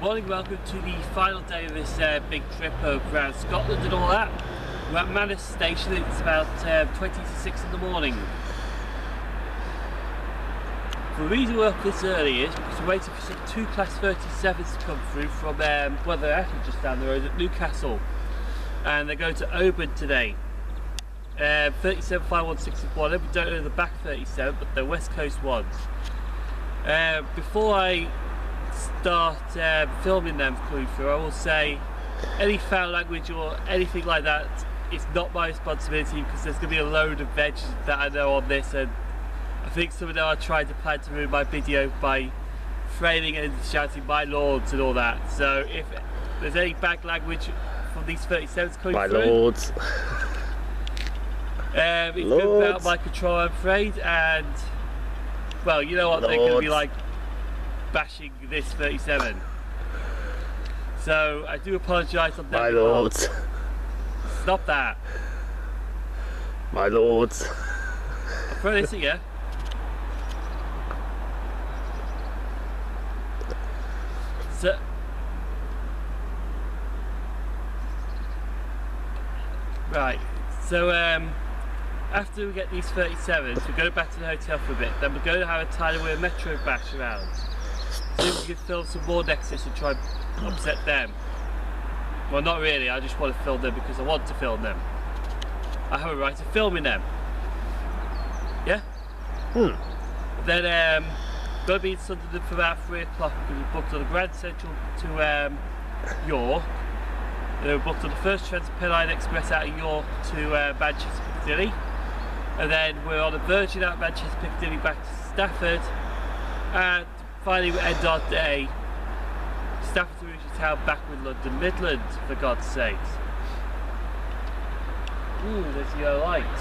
Morning, welcome to the final day of this big trip around Scotland and all that. We're at Manors station. It's about 20 to 6 in the morning. The reason we're up this early is because we're waiting for some 2 Class 37s to come through from, well, they're actually just down the road at Newcastle, and they're going to Oban today. 37, 516 we don't know the back 37, but they're West Coast ones. Before I start filming them coming through, I will say any foul language or anything like that, it's not my responsibility, because there's going to be a load of veg that I know on this, and I think some of them are trying to plan to ruin my video by framing and shouting "my lords" and all that. So if there's any bad language from these 37s coming my through, lords, it's going out of my control, I'm afraid, and well, you know what, they're going to be like bashing this 37. So I do apologise on that. my lords. Stop that. My lords. I'll throw this at you. So, right, so after we get these 37s, we're going back to the hotel for a bit, then we're going to have a Tyne and Wear Metro bash around. See if we can film some more Nexus and try and upset them. Well, not really, I just want to film them because I want to film them. I have a right to filming them. Yeah? Then going to be in Sunderland for about 3 o'clock because we're booked on the Grand Central to York. And then we're booked on the first Trans-Pennine Express out of York to Manchester Piccadilly. And then we're on a Virgin out of Manchester Piccadilly back to Stafford. And finally we end our day Stafford to Regent Town back with London Midland, for God's sakes. Ooh, there's the yellow light.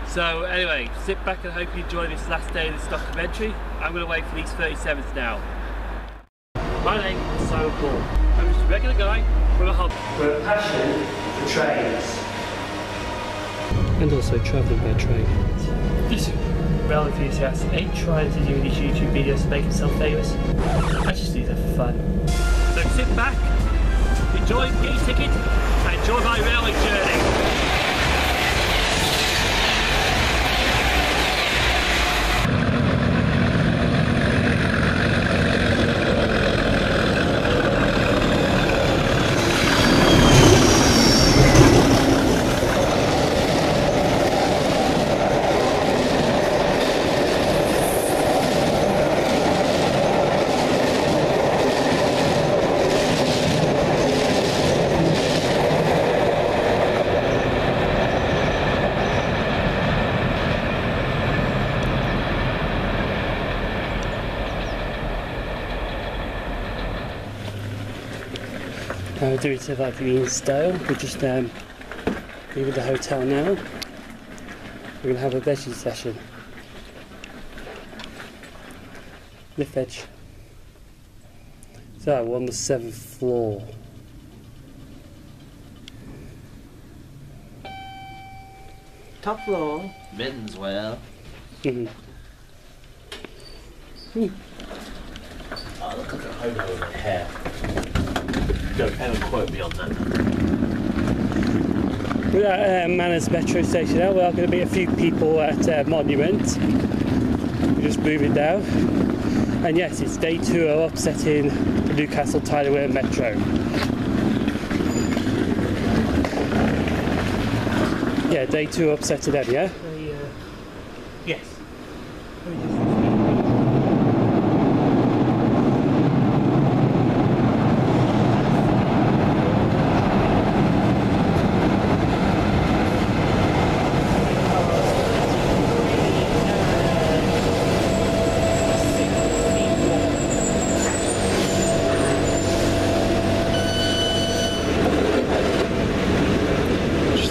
So anyway, sit back and hope you enjoy this last day of this documentary. I'm going to wait for these 37s now. My name is Simon Paul. I'm just a regular guy with a hobby. With a passion for trains. And also travelling by train. This rail enthusiast ain't trying to do these YouTube videos to make himself famous. I just do that for fun. So sit back, enjoy, get your ticket, and enjoy my railway journey. Do it like the style. We're just leaving the hotel now. We're going to have a veggie session. Lift veg. So we're on the 7th floor. Top floor, mittens well. Mm-hmm. Oh, look at the hobo in my hair. Don't ever quote me on that. We're at Manors Metro station now. We are going to be a few people at Monument. We're just moving down. And yes, it's day 2 of upsetting the Newcastle Tyne and Wear Metro. Yeah, day 2 upsetting them, yeah? Yes.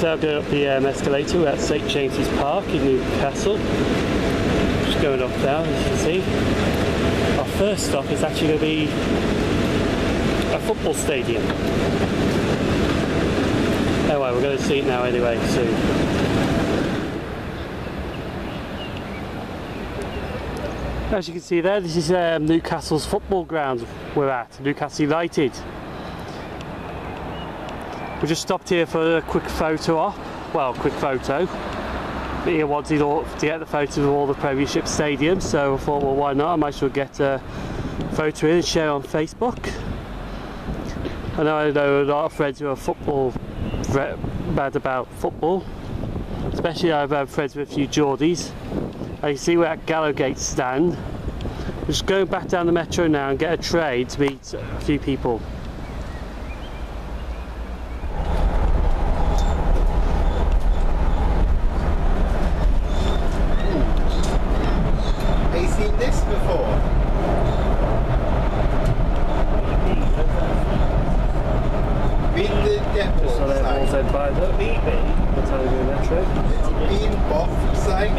Now going up the escalator. We're at St James's Park in Newcastle. Just going up now, as you can see. Our first stop is actually going to be a football stadium. Anyway, we're going to see it now anyway soon. As you can see there, this is Newcastle's football ground we're at, Newcastle United. We just stopped here for a quick photo op. Well, quick photo. But he wanted to get the photos of all the Premiership stadiums, so I thought, well, why not? I might as well get a photo in and share on Facebook. I know a lot of friends who are mad about football, especially I've had friends with a few Geordies. I can see we're at Gallowgate stand. We're just going back down the Metro now and get a train to meet a few people. Have you seen this before? Been the depot So they're all sign. fed by the Tyne and Wear Metro. It's been boffed sign.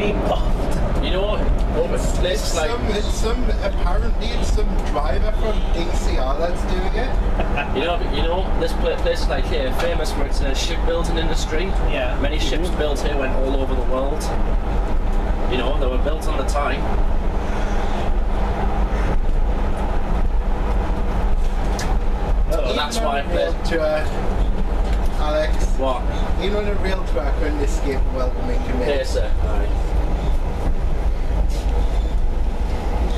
You know what? It's apparently it's some driver from DCR that's doing it. You know, this place like here, famous for its shipbuilding industry. Yeah. Many ships built here went all over the world. You know, they were built on the Tyne. So that's why. Railtour, Alex. What? Even on a Railtour, I couldn't escape the welcoming committee. Here, sir. Aye.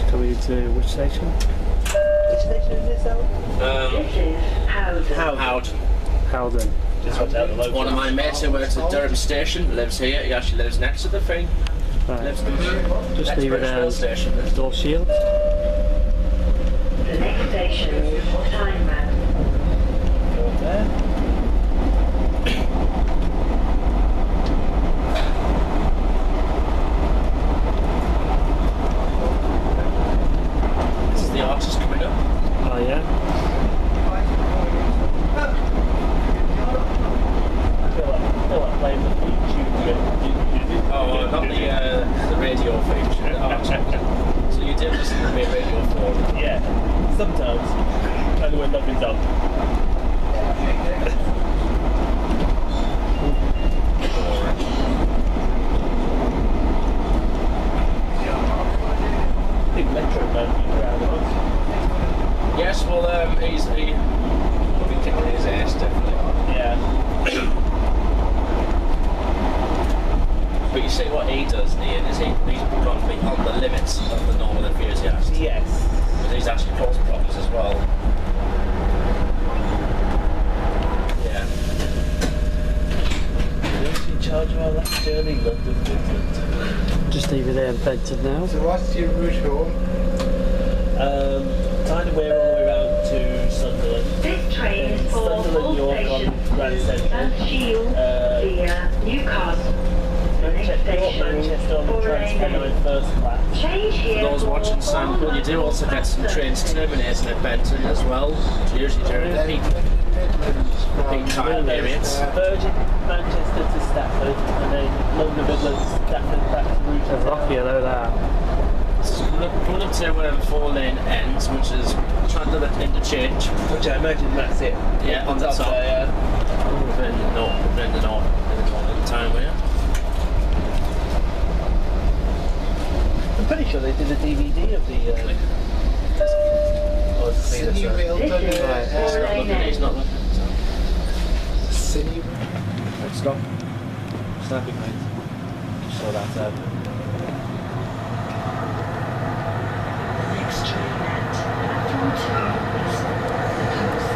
Coming to which station? Which station is this, Alan? This is Howden. Howden. Just want to tell the local. One of my mates who works at Durham Station lives here. He actually lives next to the thing. Right. Lives Just next leave to it the rail as station. door shield. the next station is Tynemouth. Go there. This is the arches coming up. Oh yeah. I feel like playing the YouTube bit. Oh, not the radio feature, the arches. So you did listen to me radio 4. Yeah, sometimes. Only when nothing's up. Big Metro man around us. Yes, well, he'll be kicking his ass, definitely. Yeah. But you see what he does, Ian, is he's got to be on the limits of the normal enthusiast. Yes. But he's actually caused problems as well. Yeah. Who's in charge of all that journey, London, Midland? Just leave it there in Benton now. So what's your route home? Tyne and Wear all the way around to Sunderland. This train is for Sunderland, all York on stations Grand through Central. South Shield via Newcastle. The next station Manchester on the for Transpennine first class. Change here. For those watching Sample, you do also get some trains terminating at Benton as well, usually during the peak time periods. Virgin Manchester to Stafford, and then London Midlands, Stafford back to Route. Rocky, I know that. Coming up to Four Lane Ends, which is Chandler Interchange. Which I imagine that's it. Yeah, on the top. There, yeah. Then the north, Tyne and Wear. I'm pretty sure they did a DVD of the. Sydney Railtour. He's not looking. Sydney. Stop. Snapping, mate. Saw that out. Next train at Railtour is the coast.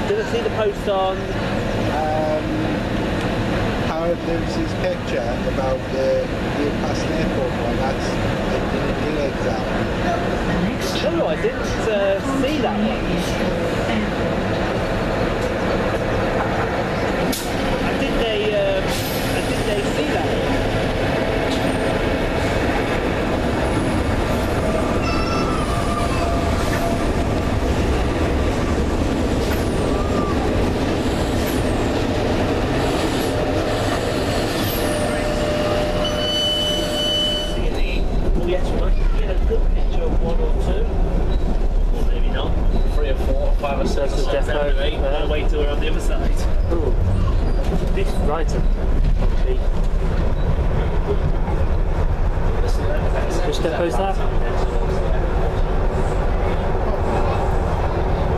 Did I see the post on? Howard Lewis's picture about the Newcastle Airport one. That's a DD exam. No, I didn't see that one. Did they see that one? right. Which depot is that?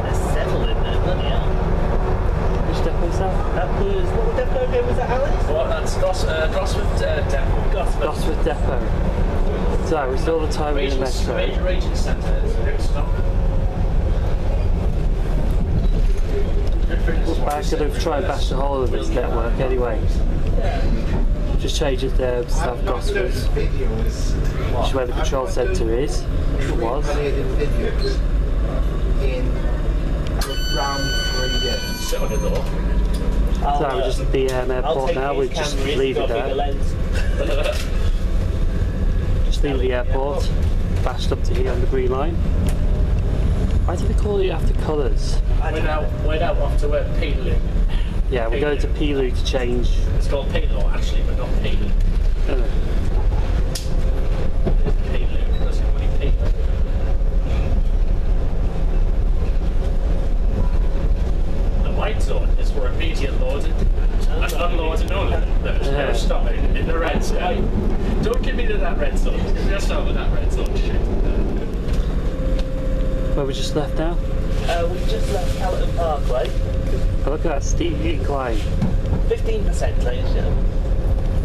There's several in there, bloody hell. Which depot is that? That was, what depot again was that, Alex? What, that's Gosforth depot. Gosforth depot. So, we're still the Tyne and Wear Metro. Major agent centre, next stop. We're back going to try and bash the whole of this network anyway. Just changes the South Gosforth, which is where the control centre is. It was. In around 3 days. Sit on the door. So we're just at the airport now, we just leave it there. Just leave the airport, bashed up to here on the green line. Why do they call it after colours? We're now off to Pelew. Yeah, we're going to Pelew to change. It's called Pelew actually, but not Pelew. Pelew, that's the only Pelew. The white zone is for immediate loading. That's not loading only. There's no stopping in the red zone. Don't give me to that red zone. Just stop with that red zone shit. Where we just left now? We just left Hylton Parkway. Oh, look at that steep incline. 15%, ladies and gentlemen.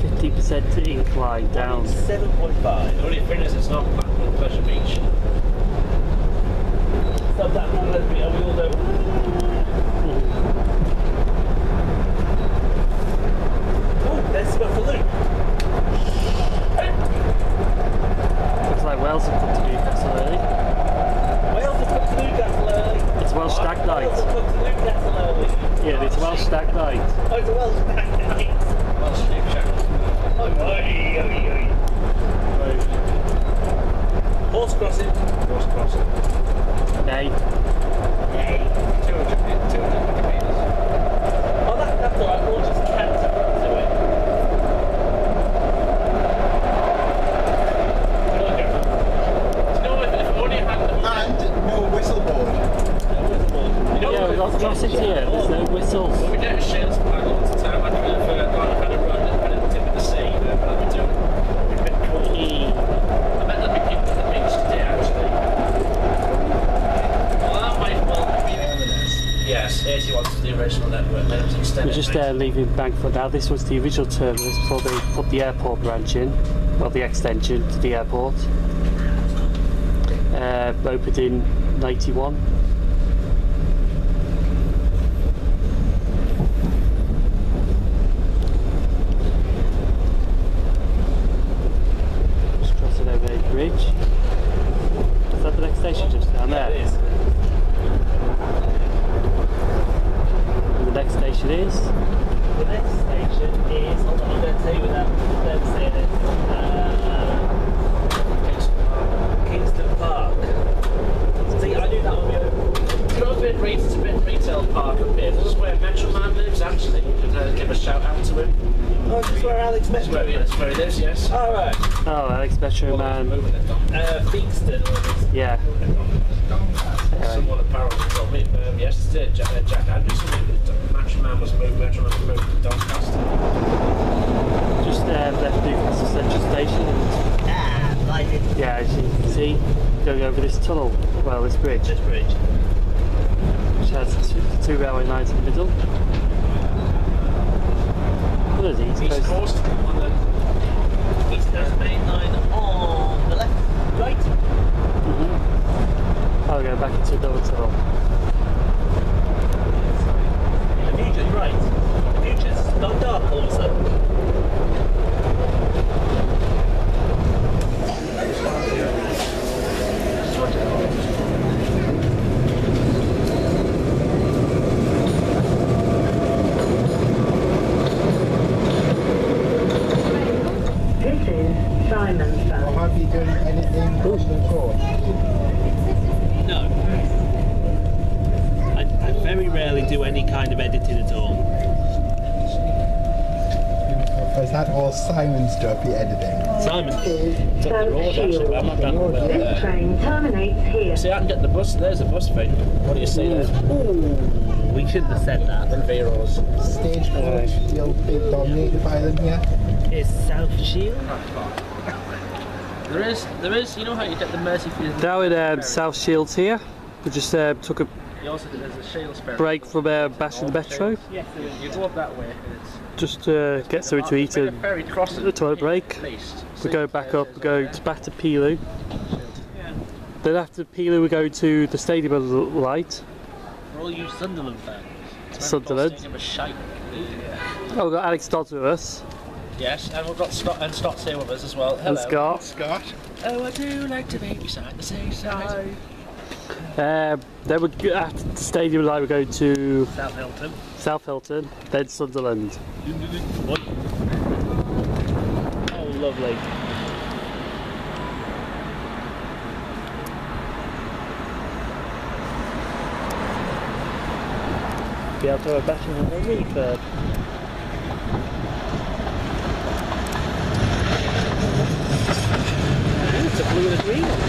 50% incline down. 7.5. The only thing is it's not Blackpool Pleasure Beach. It's not Blackpool Pleasure Beach, and we all know. Oh, there's some for Luke. Looks like Wales have come to Newcastle early. Wales have come to Newcastle early. It's Welsh stag night. Wales have come to Newcastle early. Yeah, it's Welsh stag night. Oh, it's a Welsh stag night. Welsh Newcastle. Oh, horse crossing. Horse crossing. Nay. Nay. 200 metres. Oh, that's alright. We'll just canter to it. And no whistle board. Yeah, we've got crossings here, there's no whistles. When we get a shell's flag all the time, I'd rather had a run at the tip of the sea than I'd be doing. I bet there'll be people at the beach today, actually. Well, that might well be evidence. Yes, 81 to the original network, then it was extended. We're just leaving Bankford now. This was the original terminus before they put the airport branch in, well, the extension to the airport. Opened in 91. Just crossing over a bridge. Is that the next station just down there? It is. And the next station is? The next station is, hold on, I'm going to tell you without them saying it. Kingston Park. See, I knew that would be open. It's not a bit retail park up here. This is where Metro Man lives, actually. You could give a shout out to him. Oh, this is where Alex Metro lives? That's where he lives, yes. Oh, right. Oh, Alex Metro Man. Theakston. Yeah. Someone apparently told me yesterday, Jack Andrews, Metro Man was moved to Doncaster. Just left Newcastle Central Station. Yeah, as you can see, going over this tunnel, well, this bridge. Which has two railway lines in the middle. What is it? East Coast on the East Coast main line on the left, right. I'll go back into the tunnel. The future's right. The future's not dark also. Have you done anything before? No. I very rarely do any kind of editing at all. Is that all Simon's job, the editing? Simon. It's up the road actually, but I'm not done with it. This train terminates here. See, I can get the bus, there's the bus thing. What do you say there? Ooh. we shouldn't have said that. And Veros. Stagecoach, you'll be dominated by them here. Is South Shield? There is, you know how you get the Merseyfield? Now in South Shields here, we just took a There's a Shields break from Manors Metro. Yes, you go up that way. Just to get something to eat and a toilet break. We go back up, we go back to Pelew. Then after Pelew we go to the Stadium of Light. For all you Sunderland fans. Sunderland. Oh, we've got Alex Dodds with us. Yes, and we've got Scott's here with us as well. Hello. And Scott. Oh, I do like to be beside the seaside. Then we after the Stadium of Light we go to South Hylton. then Sunderland. Oh, lovely. Be able to have a better than a refurb. It's a blue and a green one.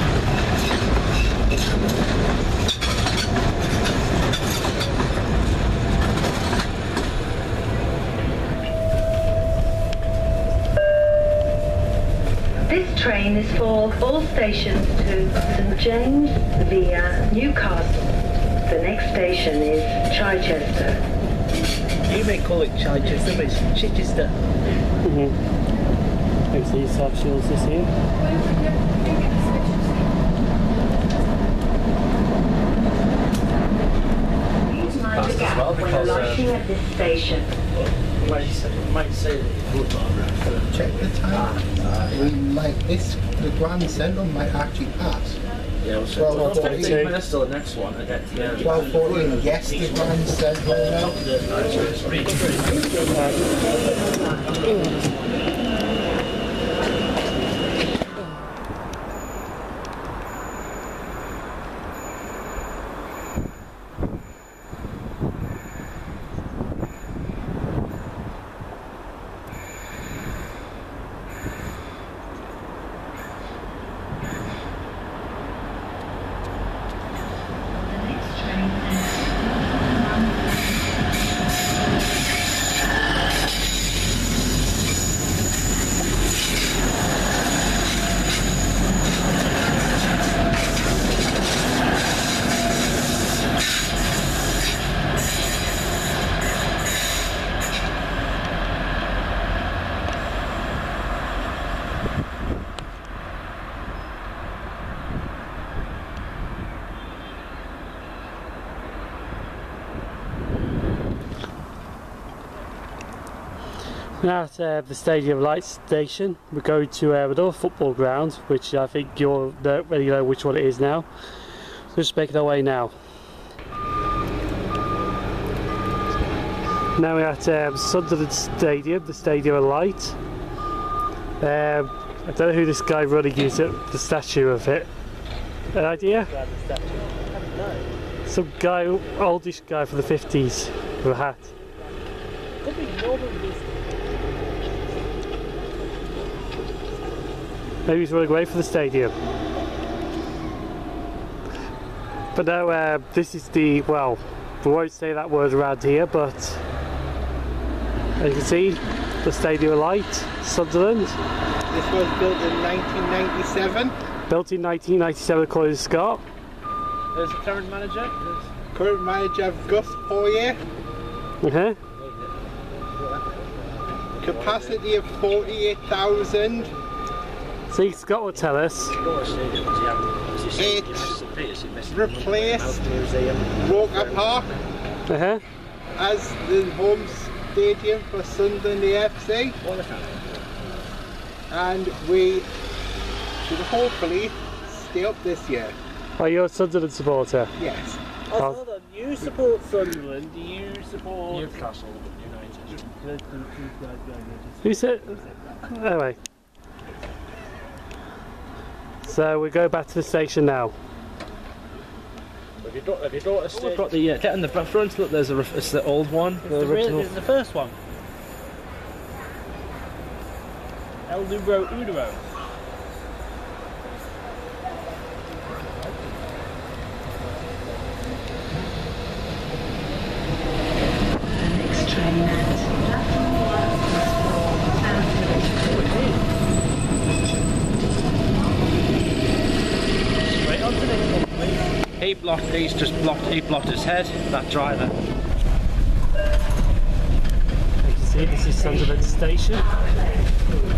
This train is for all stations to St James via Newcastle. The next station is Chichester. You may call it Chichester, but it's Chichester. There's these South Shields this here. Please mind the gap when alighting at this station. Might say that Check the time. We might, the Grand Central might actually pass. yeah, we'll 12:14. minutes till the next one. 12:14, yes, the Grand Central now. Now at the Stadium Light station, we go to another football ground, which I think you'll already know which one it is now. So just making our way now. Now we're at Sunderland Stadium, the Stadium of Light. I don't know who this guy running is at the statue of it. An idea? Some guy, oldish guy from the 50s with a hat. Maybe he's running away from the stadium. But no, this is the, well, we won't say that word around here, but as you can see, the Stadium of Light, Sunderland. This was built in 1997. Built in 1997 according to Scott. There's the current manager. Current manager Gus Poirier. Capacity of 48,000. See, Scott will tell us. It replaced Roker Park as the home stadium for Sunderland FC. And we should hopefully stay up this year. Are you a Sunderland supporter? Yes. Oh, hold on. You support Sunderland, do you support Newcastle United? Who said? Anyway. So we go back to the station now. Have you got a stage? Got the, get in the front, look, there's it's the old one. It's the first one. El Numero Uno. He blocked his head, that driver. You can see this is Sunderland Station.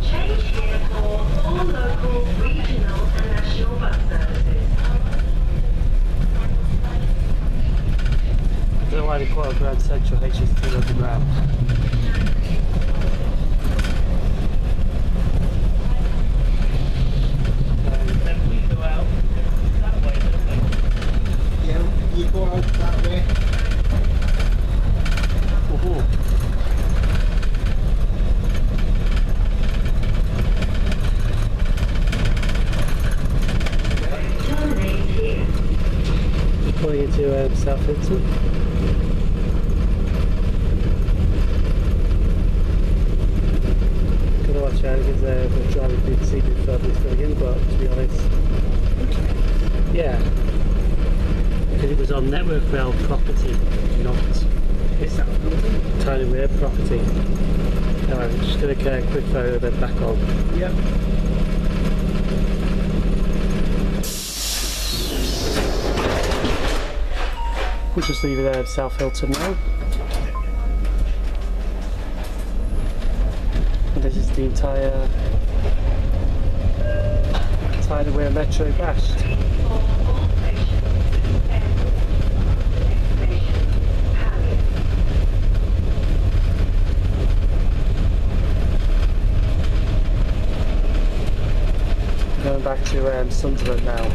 Change here for all local, regional and national bus services. I don't know why they call it Grand Central HS2 Underground. Then we go out that way, don't we? Yeah, you go out that way. Going into South Hylton. Gotta watch out because we're driving through the sea before this going in, but to be honest, yeah, because it was on Network Rail property, not Tyne and Wear property. Alright, I'm just gonna get a quick photo of it back on. Yep. We'll just leave it there at South Hylton now. And this is the entire Tyne and Wear Metro bashed. Going back to Sunderland now.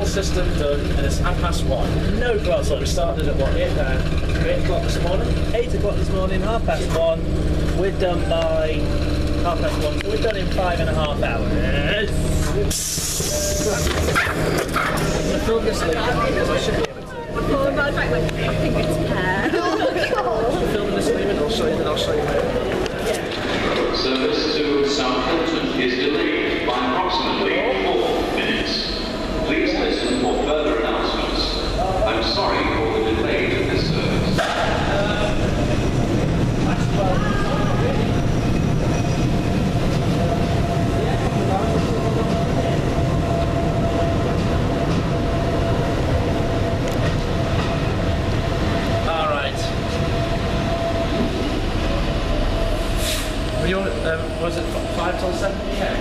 System done, and it's 1:30. No problem. So we started at what, 8 o'clock this morning? 8 o'clock this morning, 1:30. We're done by 1:30. So we're done in 5.5 hours. I feel this late because I should be able to. Oh, matter of fact, like, I think it's hair. I'm filming this leaving, and I'll show you later. Service to South Hylton is delayed by approximately 4 minutes. Please listen for further announcements. I'm sorry for the delay to this service. All right. Were you on, was it 5 till 7 p.m.?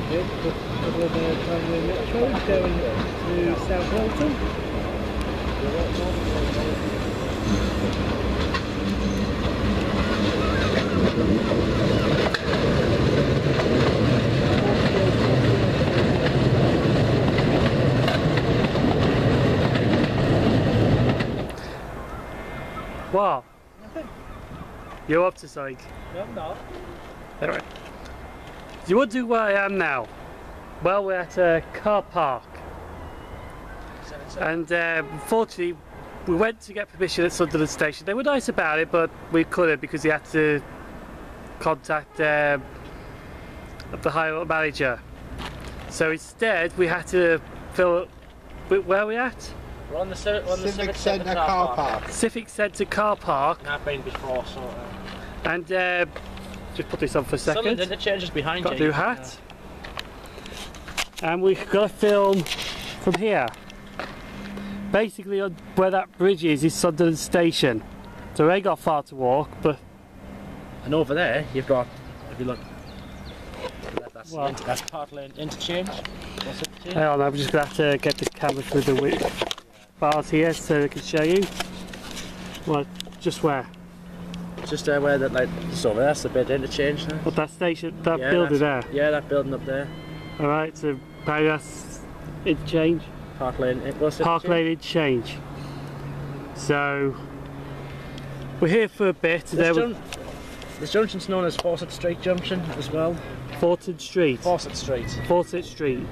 Yep, couple of Tyne and Wear Metro going to South Hylton. What? Nothing. You're up to something? No, I'm not. Alright. You wonder where I am now? Well, we're at a car park. And unfortunately, we went to get permission at Sunderland Station. They were nice about it, but we couldn't because we had to contact the higher up manager. So instead, we had to fill. Where are we at? We're on the Civic Centre car park. Civic Centre car park. I've been before, so. And just put this on for a second. Sunderland interchange behind Got a you. new hat. And we've got to film from here. Basically, on where that bridge is Sunderland Station. So we ain't got far to walk, but. And over there, you've got, if you look, that's Park Lane interchange. Hang on, I'm just going to have to get this camera through the bars here so I can show you. Well, just where? Just where that like just over there, that's the bit interchange there. What, that station, that Yeah, building there? Yeah, that building up there. Alright, so maybe that's interchange? Park Lane, Park Lane interchange. So, we're here for a bit. This junction's known as Fawcett Street Junction as well. Fawcett Street? Fawcett Street. Fawcett Street.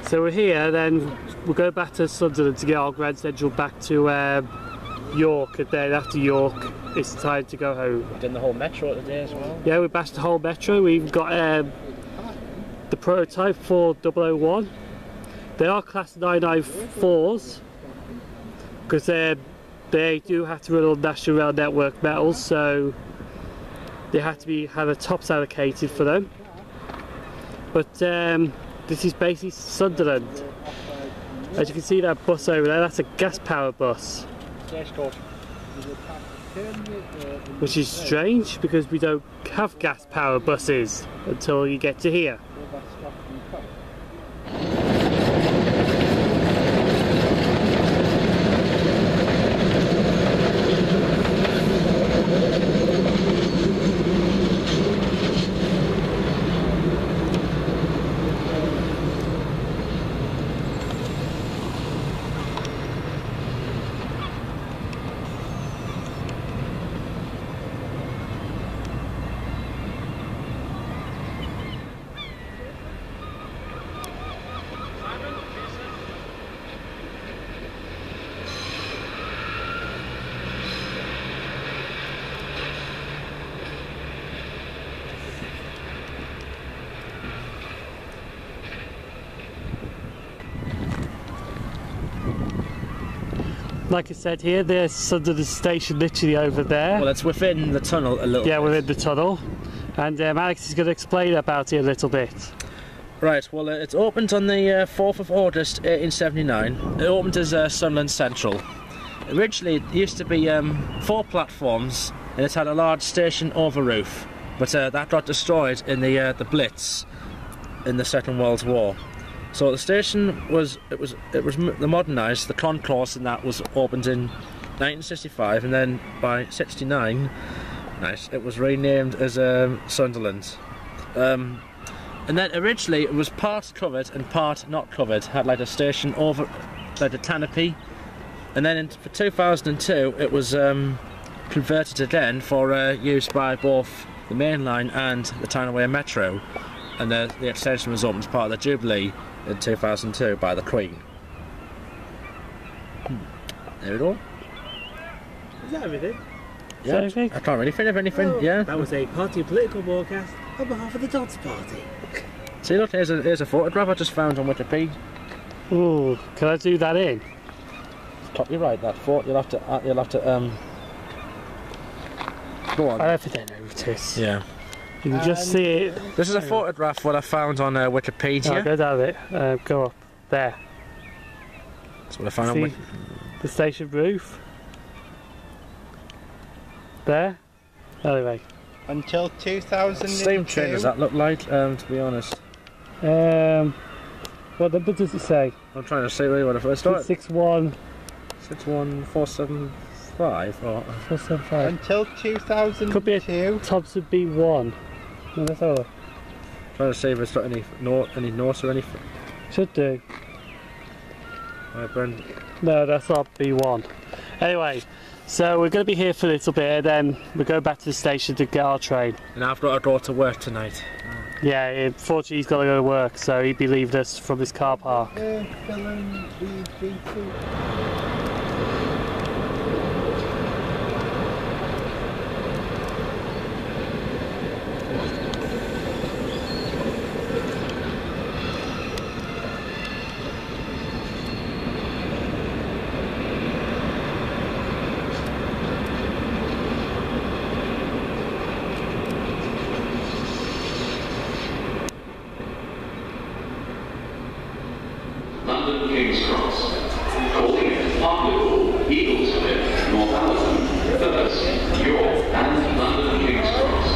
So we're here, then we'll go back to Sunderland to get our Grand Central back to York, and then after York it's time to go home. We've done the whole metro today as well. Yeah, we bashed the whole metro. We've got the prototype for 001. They are class 994s because they do have to run on National Rail Network metals, so they have to have a tops allocated for them. But this is basically Sunderland. As you can see, that bus over there, that's a gas powered bus. Which is strange because we don't have gas powered buses until you get to here. Like I said here, there's Sunderland station literally over there. Well, it's within the tunnel a little bit. Yeah, within the tunnel. And Alex is going to explain about it a little bit. Right, well, it opened on the 4th of August 1879. It opened as Sunderland Central. Originally, it used to be 4 platforms, and it had a large station over roof. But that got destroyed in the Blitz in the Second World War. So the station was modernised. The concourse in that was opened in 1965, and then by 69, it was renamed as Sunderland. And then originally it was part covered and part not covered. Had like a station over, like a canopy, and then for 2002 it was converted again for use by both the main line and the Tyne and Wear Metro, and the extension was opened as part of the Jubilee in 2002 by the Queen. There we go. Is that everything? Yeah, everything? I can't really think of anything. Oh, yeah. That was a party political broadcast on behalf of the Dodds party. See, look, here's a photograph I just found on Wikipedia. Ooh, can I do that in? Copyright that photo. You'll have to go on. I don't think they know what it is. Yeah. You can just see it. This is a photograph what I found on Wikipedia. Oh, go down it. Go up there. That's what I found see on the station roof. There. Anyway. Until 2002. Same train does that look like, to be honest. What number does it say? I'm trying to see really what I first started. 61475 or 475. Until 2002. Could be a Thompson B1. No, that's all. Trying to see if it's got any notes or anything. Should do. Brendan. No, that's not B1. Anyway, so we're going to be here for a little bit, and then we'll go back to the station to get our train. And I've got to go to work tonight. Yeah, unfortunately he's got to go to work, so he'd be leaving us from his car park. London King's Cross, calling at Pelew, Eaglesmith, North Hylton, First, York and London King's Cross.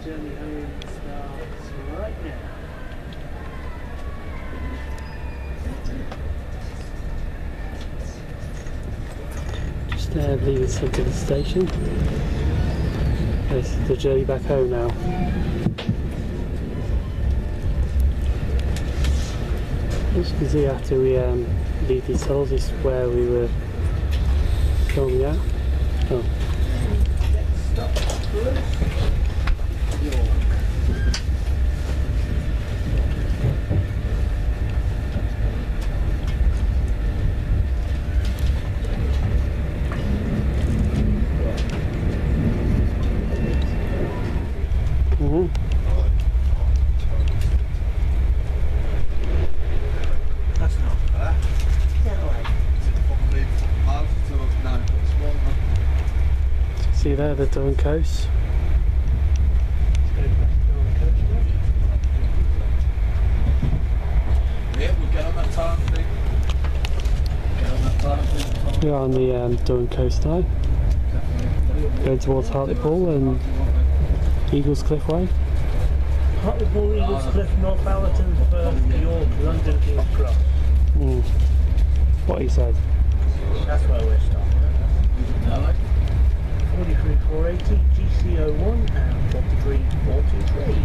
journey home starts right now. Just leaving Sunderland station. This is the journey back home now. As you can see, after we leave these tunnels, this is where we were filming at. Oh. See there, the Durham coast. Yeah, we'll get on that time thing. We are on the Durham coast now. Going towards Hartlepool and Eagles Cliff Way. Hartlepool, Eagles Cliff, North Allerton, Perth, York, London, King's Cross. What he said. That's where we're stopping. 43,480, GCO1 and 43,423.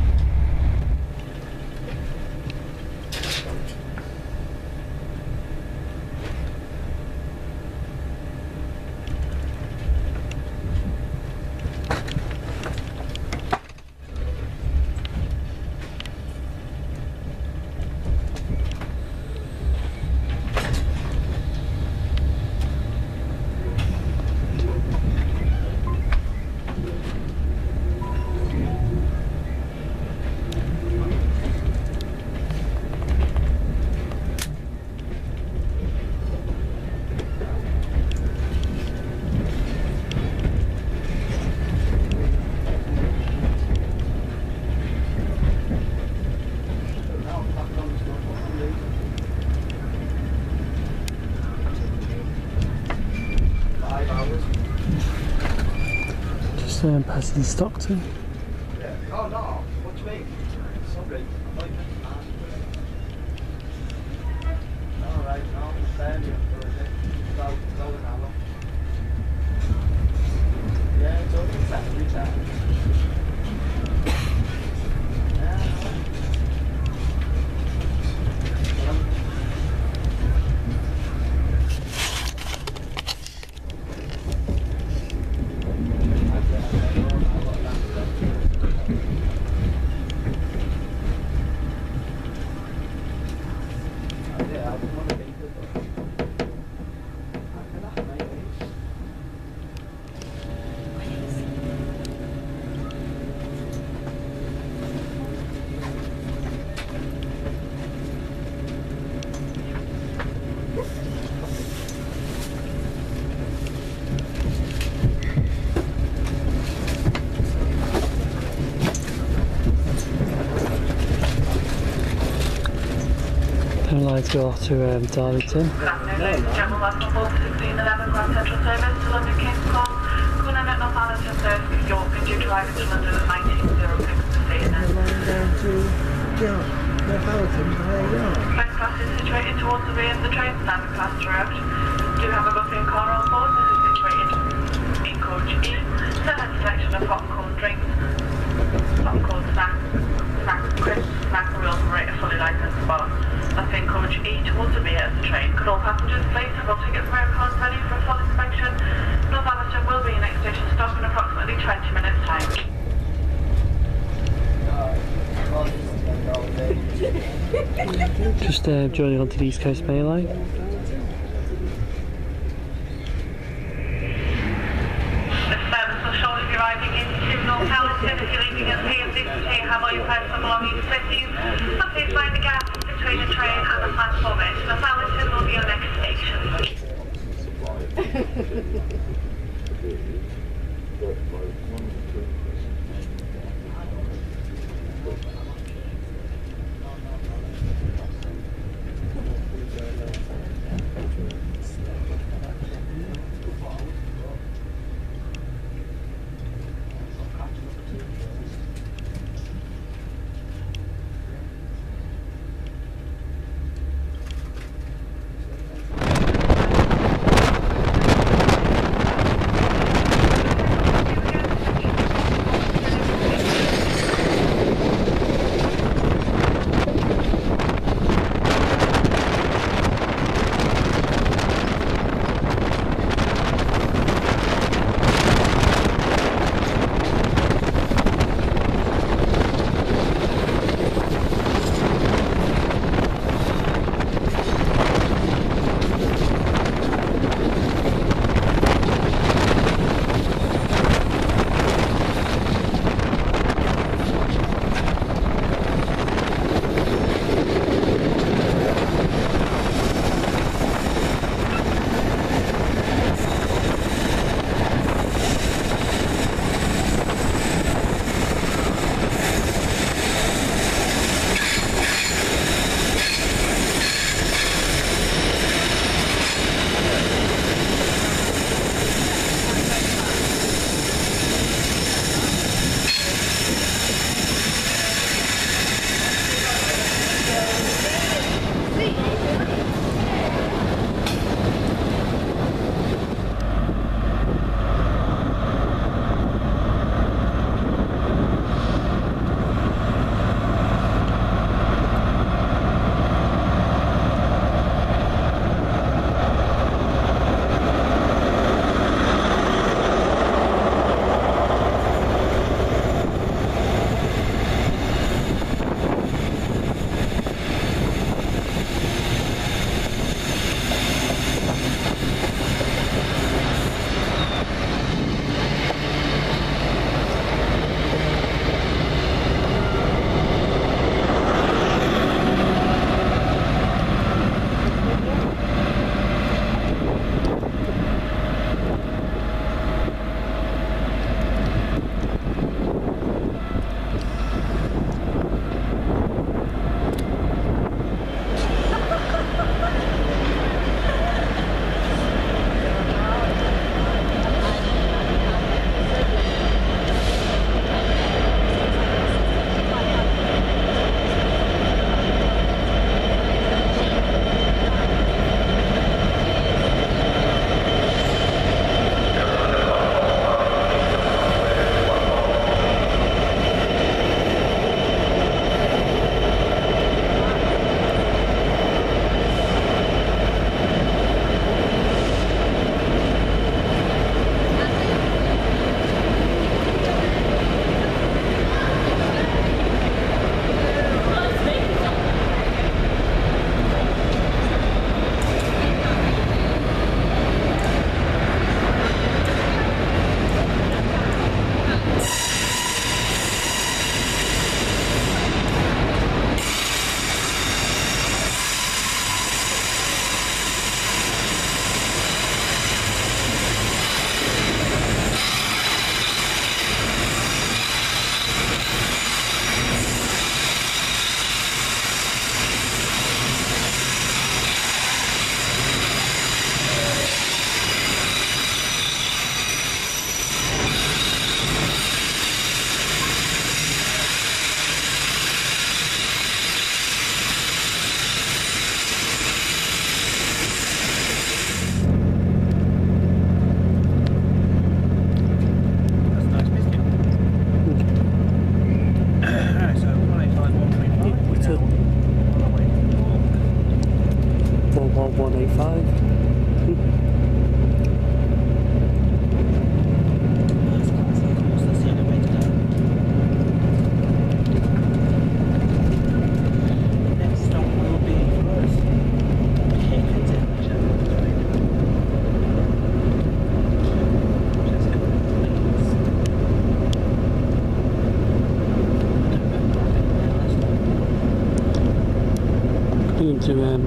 Passing Stockton. Oh no, what do you mean? Sorry. Alright, no, I'm standing for a bit. Go an hour. Yeah, it's only every time. Lines go off to Darlington. Ladies and gentlemen, welcome aboard the 1611 Grand Central Service to London King's Cross. Going in at North Allerton, Thursday, York, and due to arriving to London at 19:06 this evening. Line down to York, North Allerton, York. First class is situated towards the rear of the train, standard class throughout. Do have a buffet car on board. This is situated in coach E. Set a selection of popcorn drinks, popcorn snacks, crisps, snacks, and we also rate a fully licensed bar. That's in coach E towards the rear of the train. Could all passengers please have all tickets and records ready for a full inspection? North Allerton will be your next station stop in approximately 20 minutes time. Just joining onto the East Coast Main Line. The service will shortly be arriving into North Allerton. If you're leaving us here, please take have all your personal belongings with you. And please mind the gap between the train and the platform edge. North Allerton will be your next station.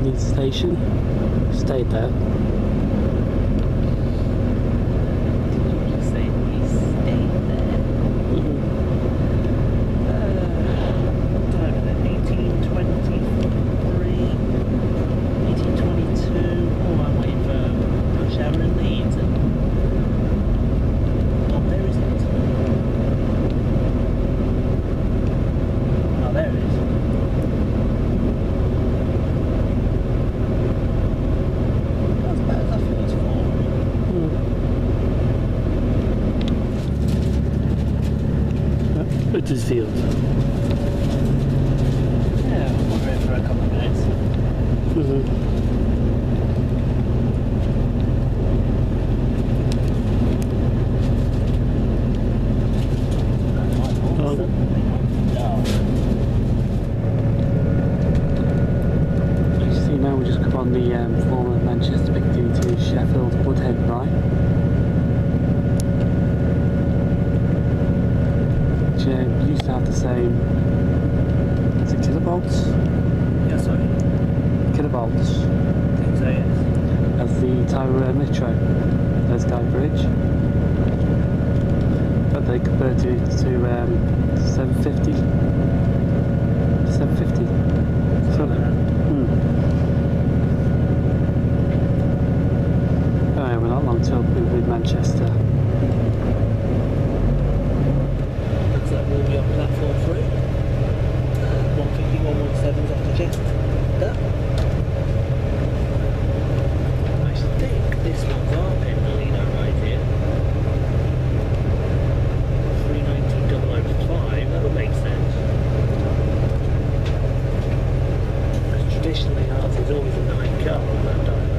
the station. Stayed there. Field. Yeah, we'll go in for a couple of minutes. See, now we just come on the former Manchester Piccadilly to Sheffield Woodhead line. Used to have the same, is it kilovolts? Yeah, sorry. Kilovolts. I think so, yes. As the Tyne and Wear Metro, there's Guy Bridge. But they converted it to 750. 750. So, Alright, we're not long till we'll be in Manchester. We'll be on platform 3. 150, 117's off the jet. I think this one's our Pelew right here. 319,005, that would make sense. Because traditionally ours is always a 9 car on that diagram.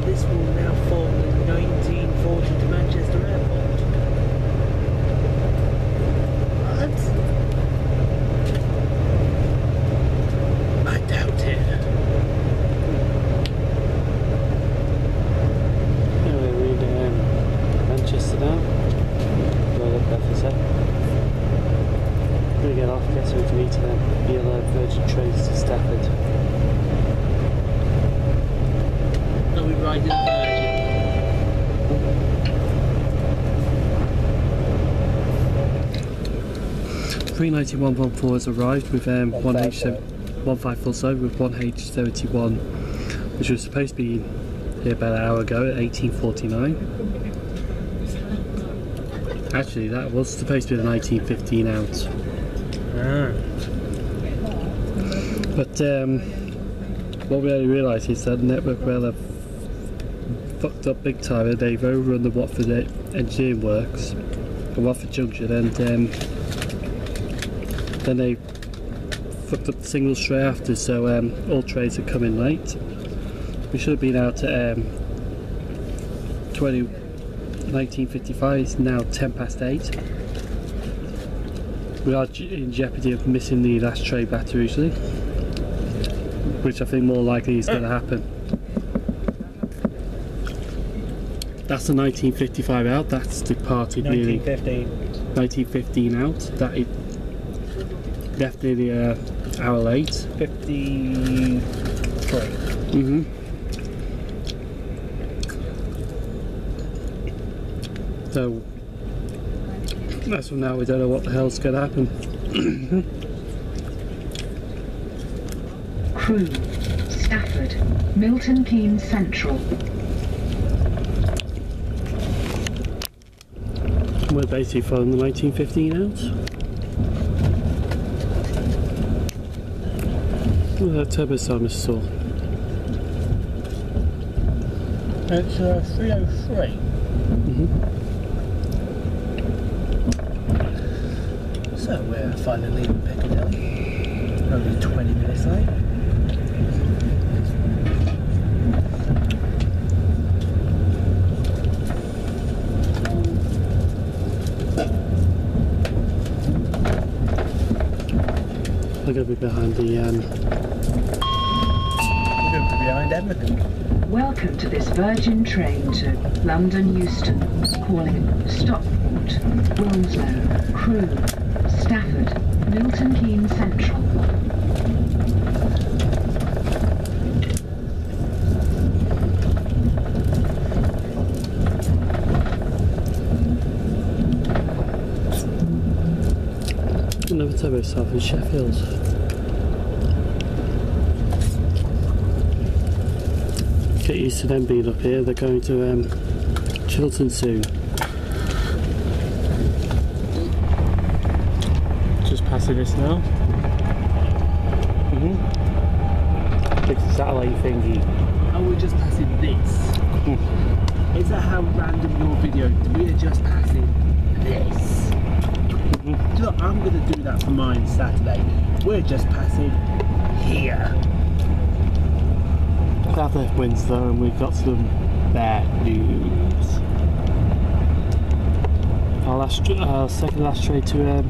This will now form the 1940 to Manchester Airport. What? I doubt it. Anyway, we're in Manchester now. Roll up there for a sec. We're going to get off, get something to eat, and then be on Virgin trains to Stafford. We ride in the Virgin. 39114 has arrived with 154 with 1H71, which was supposed to be here about an hour ago at 1849. Actually, that was supposed to be the 1915 out. But what we only realised is that Network Rail have fucked up big time, and they've overrun the Watford engineering works at Watford Junction, and then they fucked up the signal straight after, so all trains are coming late. We should have been out at 1955, it's now 8:10. We are in jeopardy of missing the last train back to Rugeley, which I think more likely is going to happen. That's the 1955 out, that's departed 1915 out, that is left nearly an hour late. 53. So, as of now we don't know what the hell's going to happen. Crewe, Stafford, Milton Keynes Central. We're basically following the 1915 out. Oh, that turbo Simon saw. It's 303. So we're finally leaving Piccadilly. Only 20 minutes late. We're going to be behind the We're going to be behind everything. Welcome to this Virgin train to London Euston, calling Stockport, Wilmslow, Crewe, Stafford, Milton Keynes Central. Another turbo stop in Sheffield. Get used to them being up here. They're going to Chiltern soon. Just passing this now. Big satellite thingy. Oh, we're just passing this. Is that how random your video? We're just passing this. Look, I'm going to do that for mine Saturday. We're just passing here. That left Wednesday and we've got some bad news. Our second last trade to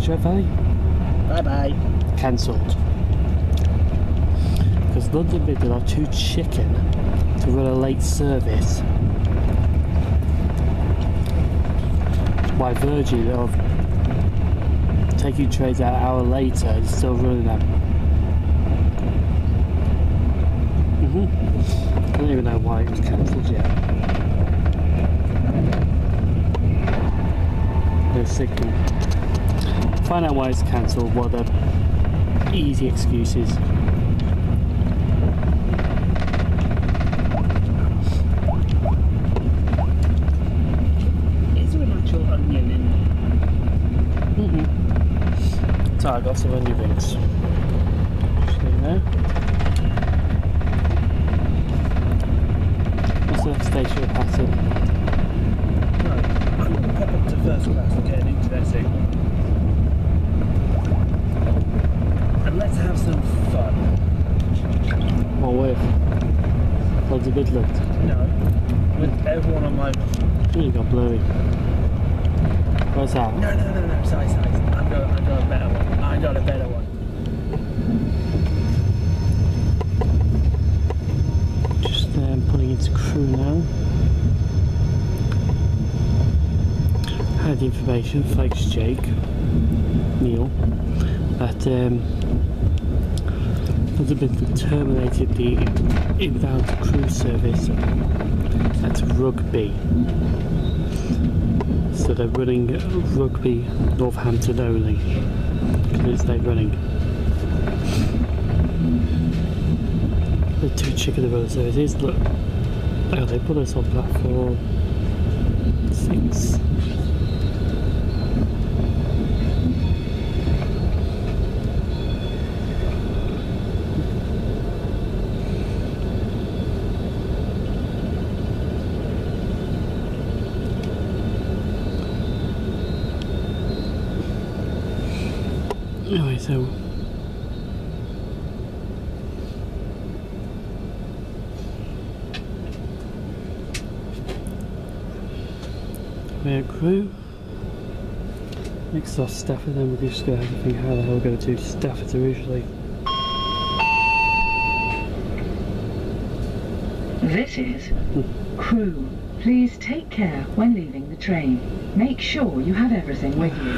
Trade Valley? Bye bye. Cancelled. Because London Midland are too chicken to run a late service. Why Virgin of taking trades out an hour later and still running them. I don't even know why it was cancelled yet. No signal. Find out why it's cancelled, what are the easy excuses. So I got some onion rings. Just so you know. What's the next station we're passing? Right, I'm going to pop up to first class and get an internet signal. And let's have some fun. What with? Loads of Midland? No, with everyone on my... You got blurry. Where's that? No, sorry. I got a better one. I got a better one. Just putting into Crewe now. Had information, thanks Jake, Neil, that London Midland terminated the inbound Crewe service at Rugby. So they're running Rugby Northampton only. Because they're running. They're too chicken to run the services. Look, oh, they put us on platform 6. Anyway, so we're at Crewe. Next off Stafford, then we're just going to have to think how the hell we're going to Stafford originally. This is Crewe. Please take care when leaving the train. Make sure you have everything with you.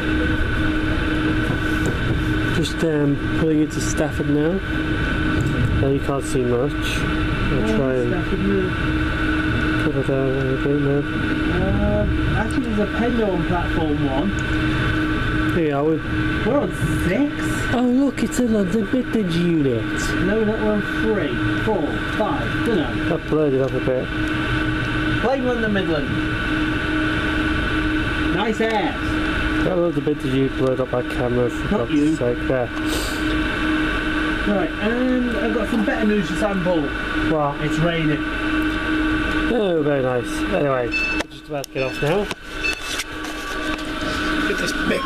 Just putting it to Stafford now. You can't see much. I'll try and cover down a little bit now. Actually, there's a Pelew on platform 1. Here are we? We're on 6. Oh look, it's a London Midland unit. No, we're on 3, 4, 5. Don't know. I've blurred it up a bit. Play London Midland. Nice ass. That was the bit that you blurred up by camera for Not you. God's sake. There. Right, and I've got some better news to sample. Well, It's raining. oh, very nice. Anyway, we're just about to get off now. Get this big.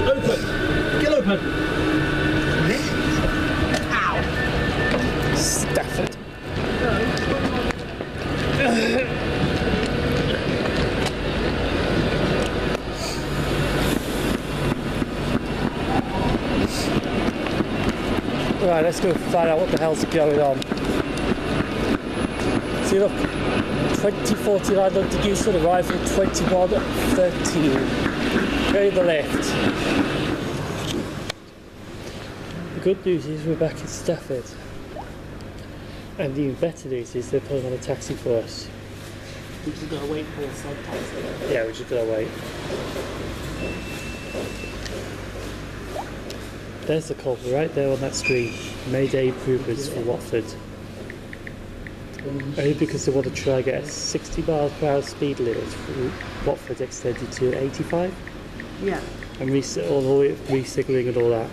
Open. Get open. Ow. Stafford. Right, let's go find out what the hell's going on. See, look, 2049 London Euston arrival 21:13. Go the lift. The good news is we're back in Stafford. And the even better news is they're putting on a taxi for us. We just gotta wait for a side taxi. Yeah, we just gotta wait. There's the culvert right there on that street. Mayday improvements for Watford. Only because they want to try and get a 60 miles per hour speed limit for Watford extended to 85. Yeah. And all the way re-signalling and all that.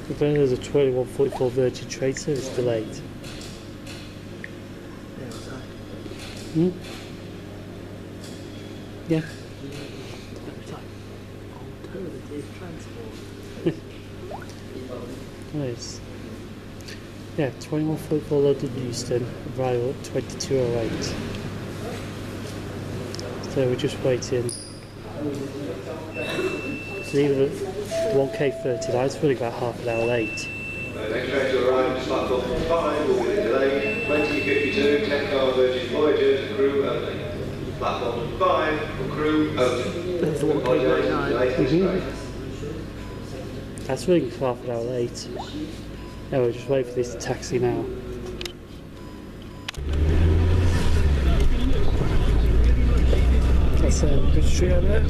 But then there's a 21:44 Virgin train service delayed. Yeah, what's that? Hmm? Yeah. It's like alternative transport. Nice. Yeah, 21:44 London Euston, arrival at 22:08. So we're just waiting. So even at 1K39, it's really about half an hour late. Next train to arrive is platform 5 will be delayed. 2052, 10 car Virgin Voyagers and crew only. Platform 5 for crew only. There's the 1K39. That's really half an hour late. Yeah, we're just waiting for this taxi now. That's a good street over there.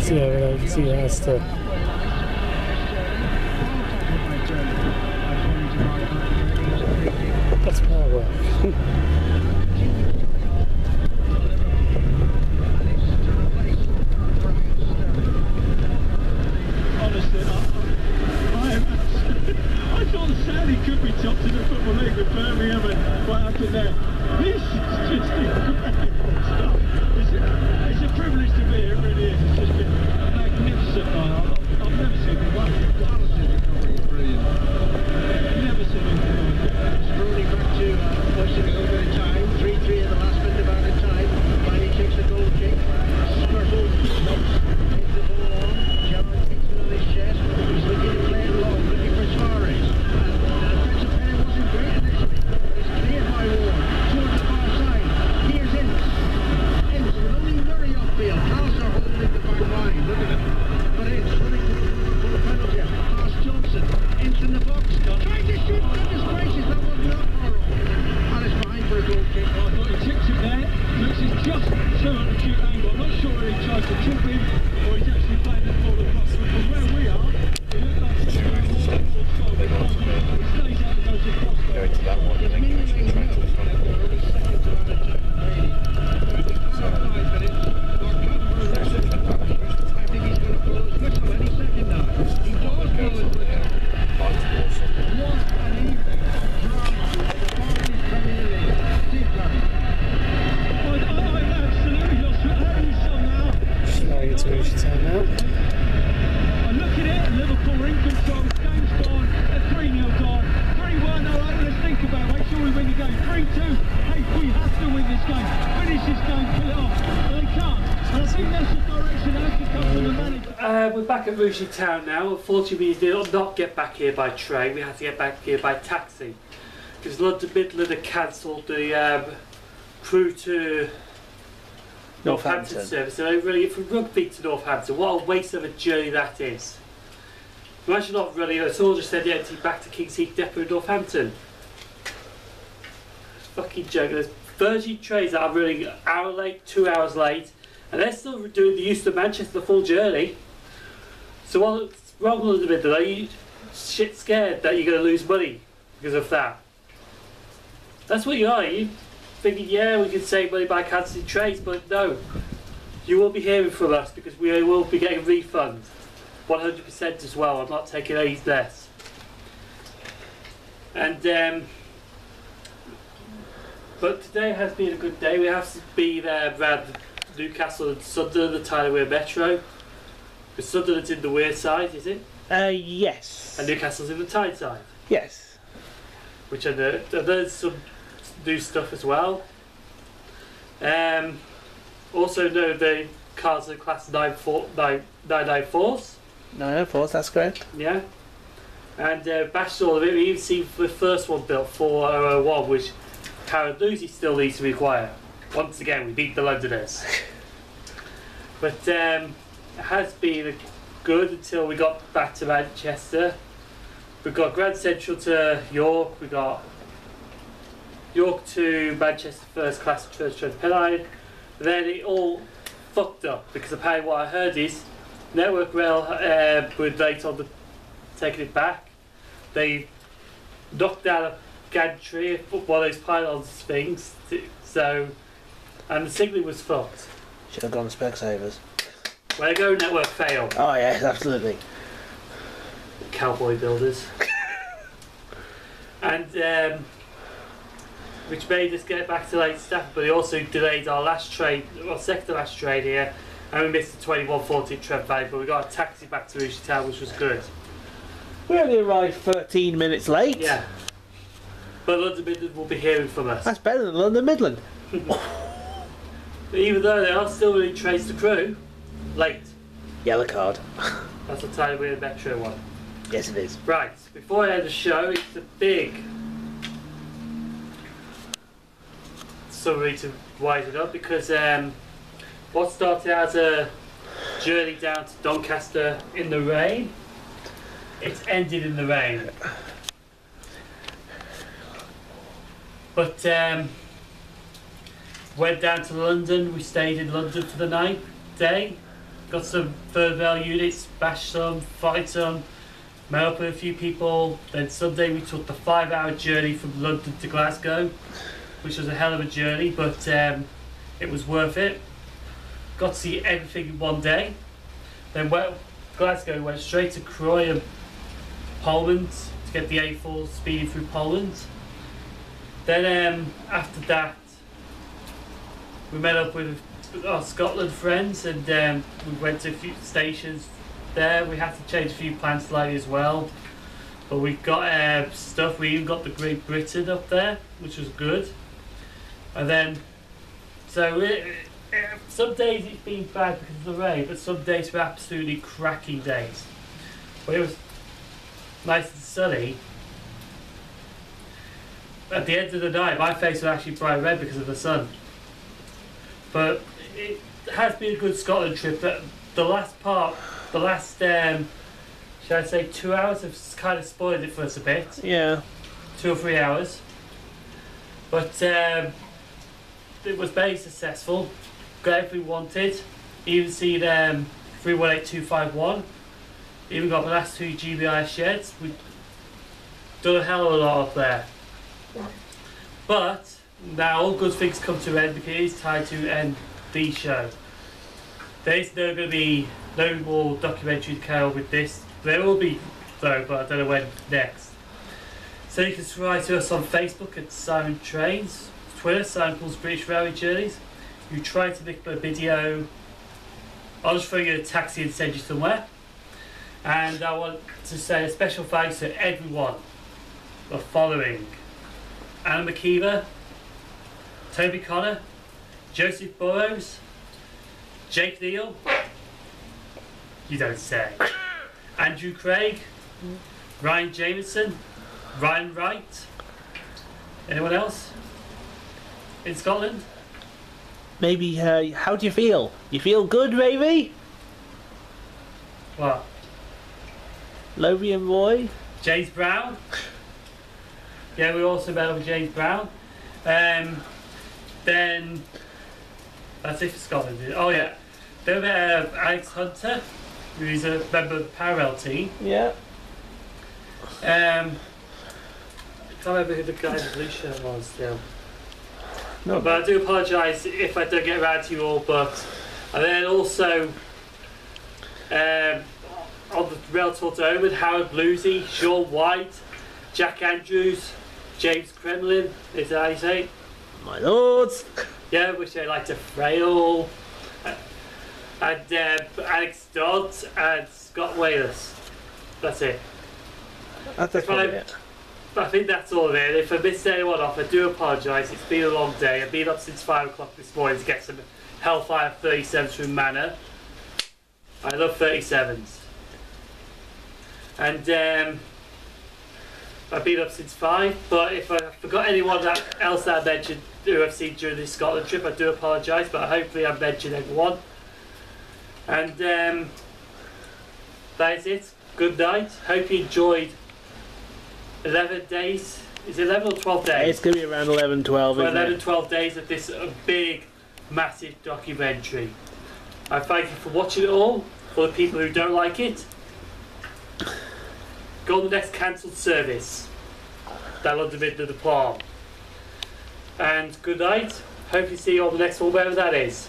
Yeah, I can see it has to. That's power work. Honestly, I thought Sally could be topped in the Football League with Birmingham and what happened there. This is just incredible stuff. It's a privilege to be here, it really is. It's just been magnificent. I've never seen it. Brilliant. Never seen it. Rolling back to pushing a little bit of time. 3-3 in the last bit of time. Finally takes a goal kick. Smirtle hits the ball on. Gerrard takes it on his chest. He's looking to play it long, looking for Suarez. And defensive Pelew wasn't great initially. It's cleared by Ward. Towards the far side. Here's Ince. Ince with only Murray upfield. Carlson holding the back line. Look at it. But Ince running for the penalty. Pass Johnson. Ince in the box. Trying to shoot. Goodness gracious, that wasn't up far off. And it's behind for a goal kick. I thought he tips it there. Looks it's just so at the cute angle. I'm not sure whether he tries to trip him or he's actually playing the ball across. But from where we are, it looks like it's going more towards goal. It stays out and goes across. Going to that one and then goes to try to the front. I think he's going to blow his whistle any second now. He does blow his whistle. What an evening of drama in the Barclays Premier League. Steve Curry. I'm absolutely lost. How are you so now? Just going into Ocean Town now. I look at it, Liverpool are in control, game's gone, they're 3-0 gone, 3-1, alright, let's think about it, make sure we win the game, 3-2, hey, we have to win this game, finish this game, pull it off, but they can't, and I think that's the direction that has to come from the manager. We're back at Rouge Town now. Unfortunately, we did not get back here by train, we had to get back here by taxi, because London Midland had cancelled the crew to Northampton service. So really, from Rugby to Northampton, what a waste of a journey that is. Imagine not running, it's all just then empty back to King's Heath Depot in Northampton. It's fucking joke. There's Virgin trains that are running an hour late, 2 hours late, and they're still doing the Euston Manchester the full journey. So while rather than a bit delay, you shit scared that you're going to lose money because of that. That's what you are. You thinking, yeah, we can save money by cancelling trains, but no. You will be hearing from us because we will be getting refunds. 100% as well. I'm not taking any less. And But today has been a good day. We have been around Newcastle and Sunderland, the Tyne and Wear Metro. Because Sunderland's in the Wear side, is it? Yes. And Newcastle's in the Tyne side. Yes. Which are there's some new stuff as well. Also, no, the cars are class 994s. 994s, that's correct. Yeah. And bashed all of it. We even see the first one built 4001, which Caroluzzi still needs to require. Once again, we beat the Londoners. But it has been good until we got back to Manchester. We've got Grand Central to York. We got York to Manchester first class first train to Pelew. Then it all fucked up because apparently what I heard is Network Rail were late on taking it back. They knocked down a gantry, one of those pylons things, and the signalling was fucked. Should have gone Specsavers. Way to go, Network fail. Oh yes, absolutely. Cowboy builders. And which made us get back to late Stafford, but it also delayed our last train, our second to last train here, and we missed the 21:40 Trent Valley, but we got a taxi back to Rooshie Town, which was good. We only arrived 13 minutes late. Yeah. But London Midland will be hearing from us. That's better than London Midland. Even though they are still really trains to Crew, late. Yellow card. That's the Tyne and Wear Metro one. Yes, it is. Right, before I end the show, it's a big summary to widen it up because what started as a journey down to Doncaster in the rain, it's ended in the rain. But went down to London, we stayed in London for the day, got some third rail units, bashed some, fight some, met up with a few people. Then Sunday we took the 5-hour journey from London to Glasgow, which was a hell of a journey, but it was worth it. Got to see everything in one day. Then Glasgow went straight to Croy and Poland to get the A4 speeding through Poland. Then after that we met up with our Scotland friends and we went to a few stations there. We had to change a few plans slightly as well, but we got stuff. We even got the Great Britain up there, which was good. And then so some days it's been bad because of the rain, but some days were absolutely cracking days. But it was nice and sunny. At the end of the night, my face was actually bright red because of the sun. But it has been a good Scotland trip. The last part, shall I say 2 hours, have kind of spoiled it for us a bit. Yeah. 2 or 3 hours. But it was very successful. Got everything we wanted. Even seen 318251. Even got the last 2 GBI sheds. We've done a hell of a lot up there. But now all good things come to an end because it is time to end the show. There's no going to be no more documentary to carry on with this. There will be though, but I don't know when next. So you can subscribe to us on Facebook at Simon Trains, Twitter, Simon Paul's British Railway Journeys. You try to make a video, I'll just throw you a taxi and send you somewhere. And I want to say a special thanks to everyone for following. Anna McKeever, Toby Connor, Joseph Burrows, Jake Neal, you don't say, Andrew Craig, Ryan Jameson, Ryan Wright. Anyone else in Scotland? Maybe, how do you feel? You feel good, maybe? What? Lothian Roy? James Brown. Yeah, we also met up with James Brown. Then that's it for Scotland. Oh yeah, then we met Alex Hunter, who's a member of the Parallel team. Yeah. I can't remember who the guy in the blue shirt was still. No. But I do apologise if I don't get around to you all. But and then also on the Railtour to Oban, Howard Bluesy, Sean White, Jack Andrews, James Kremlin, is that how you say it? My lords. Yeah, which I like to Frail, and Alex Dodds and Scott Wanless. That's it. That's probably it. I think that's all of it. If I missed anyone off, I do apologise. It's been a long day. I've been up since 5 o'clock this morning to get some Hellfire 37s from Manor. I love 37s. And I've been up since 5, but if I forgot anyone else that I mentioned who I've seen during this Scotland trip, I do apologise, but hopefully I've mentioned everyone. And that is it. Good night. Hope you enjoyed 11 days. Is it 11 or 12 days? It's going to be around 11, 12, isn't 11, it? 12 days of this big, massive documentary. I thank you for watching it all. For the people who don't like it, go on the next cancelled service. That London Midland Palm. And good night. Hope you see you on the next one, wherever that is.